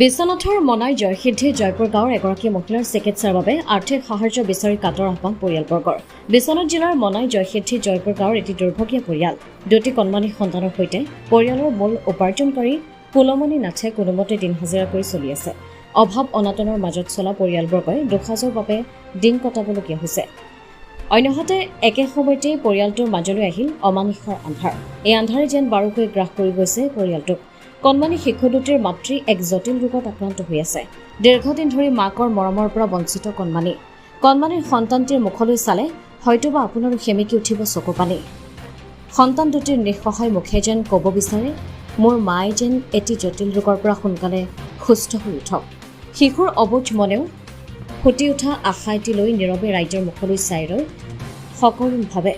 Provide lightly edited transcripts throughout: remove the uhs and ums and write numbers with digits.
বিশ্বনাথৰ মনাই জয়সিদ্ধি জয়পুৰ গাঁৱৰ এগৰাকী মহিলাৰ চিকিৎসাৰ বাবে আৰ্থিক সাহায্য বিচাৰি কাটৰ আহ্বান পৰিয়ালবৰ্গৰ। বিশ্বনাথ জিলাৰ মনাই জয়সিদ্ধি জয়পুৰ গাঁৱৰ এটি দুৰ্ভগীয়া পৰিয়াল। দুটি কণমানি সন্তানৰ সৈতে পৰিয়ালৰ মূল উপাৰ্জনকাৰী কুলমণি নাথে কোনোমতে দিন হাজিৰা কৰি চলি আছে। অভাৱ অনাটনৰ মাজত চলা পৰিয়ালবৰ্গই দুসাজৰ বাবে দিন কটাবলগীয়া হৈছে। অন্যহাতে একে সময়তে পৰিয়ালটোৰ মাজলৈ আহিল অমানিশাৰ আন্ধাৰ। এই আন্ধাৰে যেন বাৰুকৈ গ্ৰাস কৰি গৈছে পৰিয়ালটোক। কণমানি শিশু দুটিৰ মাতৃ এক জটিল ৰোগত আক্ৰান্ত হৈ আছে। দীৰ্ঘদিন ধৰি মাকৰ মৰমৰ পৰা বঞ্চিত কণমানিৰ সন্তানটিৰ মুখলৈ চালে হয়তোবা আপোনাৰো সেমেকি উঠিব চকু পানী। সন্তান দুটিৰ নিঃসহায় মুখে যেন ক'ব বিচাৰে, মোৰ মায়ে যেন এটি জটিল ৰোগৰ পৰা সোনকালে সুস্থ হৈ উঠক। শিশুৰ অবুজ মনেও ফুটি উঠা আশা এটি লৈ নীৰৱে ৰাইজৰ মুখলৈ চাই ৰয় সকলোভাৱে।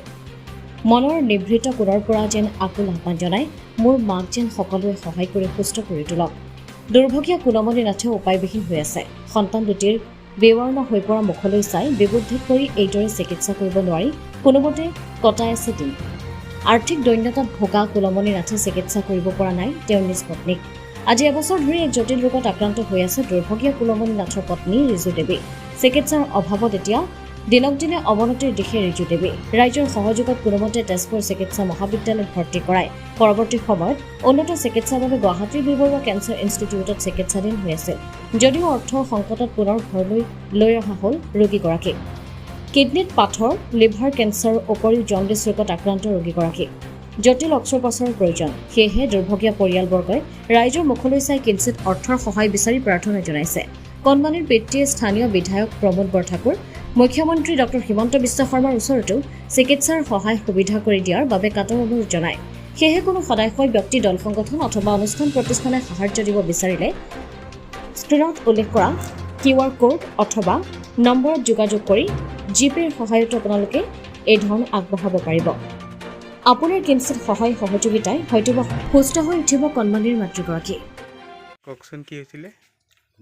মনৰ নিভৃত কোণৰ পৰা যেন আকুল আহ্বান জনাই, মোৰ মাক যেন সকলোৱে সহায় কৰি সুস্থ কৰি তোলক। দুৰ্ভগীয়া কুলমণি নাথেও উপায়বিহীন হৈ আছে। সন্তান দুটিৰ বেৱৰ্ণ হৈ পৰা মুখলৈ চাই বিবুদ্ধিত পৰি এইদৰে চিকিৎসা কৰিব নোৱাৰি কোনোমতে কটাই আছে দিন। আৰ্থিক দৈন্যতাত ভোগা কুলমণি নাথে চিকিৎসা কৰিব পৰা নাই তেওঁৰ নিজ পত্নীক। আজি এবছৰ ধৰি এক জটিল ৰোগত আক্ৰান্ত হৈ আছে দুৰ্ভগীয়া কুলমণি নাথৰ পত্নী ৰিজু দেৱী। চিকিৎসাৰ অভাৱত এতিয়া দিনক দিনে অৱনতিৰ দিশে ৰিজু দেৱী। ৰাইজৰ সহযোগত কোনোমতে তেজপুৰ চিকিৎসা মহাবিদ্যালয়ত ভৰ্তি কৰাই পৰৱৰ্তী সময়ত উন্নত চিকিৎসাৰ বাবে গুৱাহাটীৰ বি বৰুৱা কেঞ্চাৰ ইনষ্টিটিউটত চিকিৎসাধীন হৈ আছিল। যদিও অৰ্থৰ সংকটত পুনৰ ঘৰলৈ লৈ অহা হ'ল ৰোগীগৰাকীক। কিডনীত পাথৰ, লিভাৰ কেঞ্চাৰৰ উপৰিও জণ্ডিছ ৰোগত আক্ৰান্ত ৰোগীগৰাকীক জটিল অস্ত্ৰোপচাৰৰ প্ৰয়োজন। সেয়েহে দুৰ্ভগীয়া পৰিয়ালবৰ্গই ৰাইজৰ মুখলৈ চাই কিঞ্চিত অৰ্থৰ সহায় বিচাৰি প্ৰাৰ্থনা জনাইছে। কণমানিৰ পিতৃয়ে স্থানীয় বিধায়ক প্ৰমোদ বৰঠাকুৰ, মুখ্যমন্ত্ৰী ড হিমন্ত বিশ্ব শৰ্মাৰ ওচৰতো চিকিৎসাৰ সহায় সুবিধা কৰি দিয়াৰ বাবে কাটৰ অনুৰোধ জনায়। সেয়েহে কোনো সদাশয় ব্যক্তি, দল সংগঠন অথবা অনুষ্ঠান প্ৰতিষ্ঠানে সাহায্য দিব বিচাৰিলে স্ক্ৰীনত উল্লেখ কৰা QR কোড অথবা নম্বৰত যোগাযোগ কৰি জিপেৰ সহায়তো আপোনালোকে এই ধন আগবঢ়াব পাৰিব। আপোনাৰ কিঞ্চিত সহায় সহযোগিতাই হয়তোবা সুস্থ হৈ উঠিব কণমানিৰ মাতৃগৰাকী। কওকচোন কি হৈছিলে?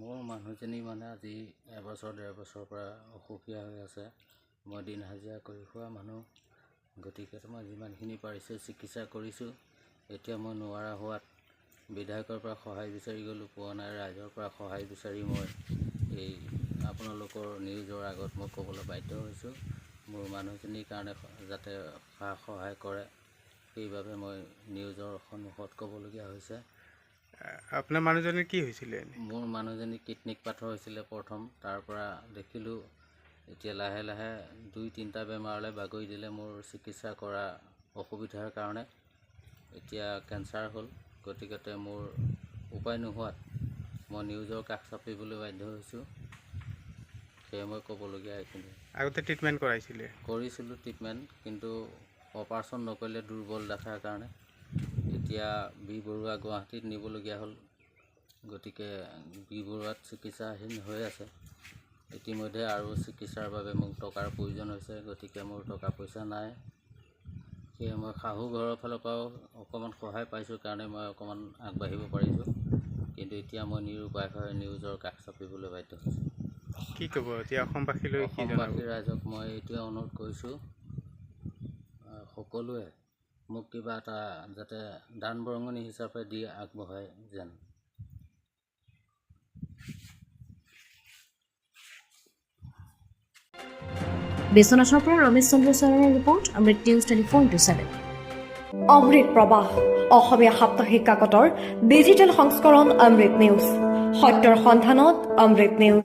মোৰ মানুহজনী আজি এবছৰ 1.5 বছৰৰ পৰা অসুখীয়া হৈ আছে। মই দিন হাজিৰা কৰি খোৱা মানুহ, গতিকে মই যিমানখিনি পাৰিছোঁ চিকিৎসা কৰিছোঁ। এতিয়া মই নোৱাৰা হোৱাত বিধায়কৰ পৰা সহায় বিচাৰি গ'লোঁ, পোৱা নাই। ৰাইজৰ পৰা সহায় বিচাৰি মই এই আপোনালোকৰ নিউজৰ আগত মই ক'বলৈ বাধ্য হৈছোঁ। মোৰ মানুহজনীৰ কাৰণে যাতে সহায় কৰে, সেইবাবে মই নিউজৰ সন্মুখত ক'বলগীয়া হৈছে। আপোনাৰ মানুহজনীৰ কি হৈছিলে? মোৰ মানুহজনী কিডনীত পাথৰ হৈছিলে প্ৰথম। তাৰ পৰা দেখিলোঁ এতিয়া লাহে লাহে 2-3টা বেমাৰলৈ বাগৰি দিলে মোৰ চিকিৎসা কৰা অসুবিধাৰ কাৰণে। এতিয়া কেঞ্চাৰ হ'ল। গতিকে মোৰ উপায় নোহোৱাত মই নিউজৰ কাষ চাপিবলৈ বাধ্য হৈছোঁ। সেয়ে মই ক'বলগীয়া এইখিনি। আগতে ট্ৰিটমেণ্ট কৰাইছিলে? কৰিছিলোঁ ট্ৰিটমেণ্ট, কিন্তু অপাৰেশ্যন নকৰিলে দুৰ্বল দেখাৰ কাৰণে এতিয়া বি বৰুৱা গুৱাহাটীত নিবলগীয়া হ'ল। গতিকে বি বৰুৱাত চিকিৎসাধীন হৈ আছে। ইতিমধ্যে আৰু চিকিৎসাৰ বাবে মোক টকাৰ প্ৰয়োজন হৈছে। গতিকে মোৰ টকা পইচা নাই। সেয়ে মই শাহু ঘৰৰ ফালৰ পৰাও অকণমান সহায় পাইছোঁ কাৰণে মই অকণমান আগবাঢ়িব পাৰিছোঁ। কিন্তু এতিয়া মই নিৰুপায় হৈ নিউজৰ কাষ চাপিবলৈ বাধ্য হৈছোঁ। কি ক'ব এতিয়া অসমবাসীলৈ? অসমবাসী ৰাইজক মই এইটোৱে অনুৰোধ কৰিছোঁ, সকলোৱে মোক কিবা এটা যাতে দান বৰঙণি হিচাপে দি আগবঢ়ায় যেন। বিশ্বনাথৰ পৰা ৰমেশ চন্দ্ৰ চৰণৰ ৰিপৰ্ট, অমৃত নিউজ 24/7। অমৃত প্ৰবাহ, অসমীয়া সাপ্তাহিক কাকতৰ ডিজিটেল সংস্কৰণ অমৃত নিউজ। সত্যৰ সন্ধানত অমৃত নিউজ।